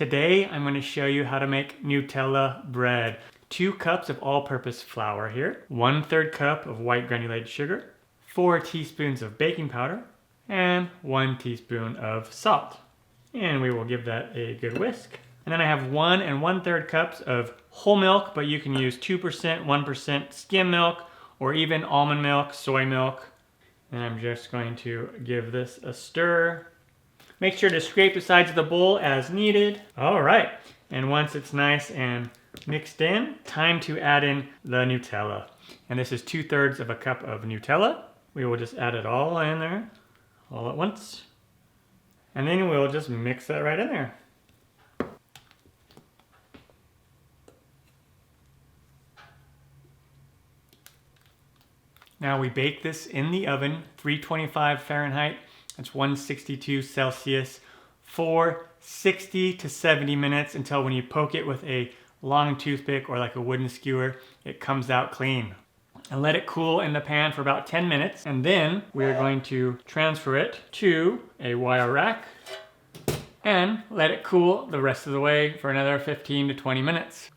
Today I'm going to show you how to make Nutella bread. 2 cups of all-purpose flour here, 1/3 cup of white granulated sugar, 4 teaspoons of baking powder, and 1 teaspoon of salt. And we will give that a good whisk. And then I have 1 1/3 cups of whole milk, but you can use 2%, 1% skim milk, or even almond milk, soy milk. And I'm just going to give this a stir. Make sure to scrape the sides of the bowl as needed. All right, and once it's nice and mixed in, time to add in the Nutella. And this is 2/3 of a cup of Nutella. We will just add it all in there, all at once. And then we'll just mix that right in there. Now we bake this in the oven, 325 Fahrenheit, that's 162 Celsius, for 60 to 70 minutes until when you poke it with a long toothpick or like a wooden skewer, it comes out clean. And let it cool in the pan for about 10 minutes. And then we're going to transfer it to a wire rack and let it cool the rest of the way for another 15 to 20 minutes.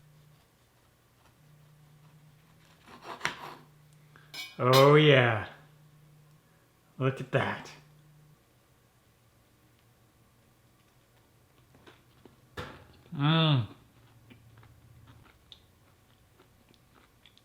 Oh yeah, look at that.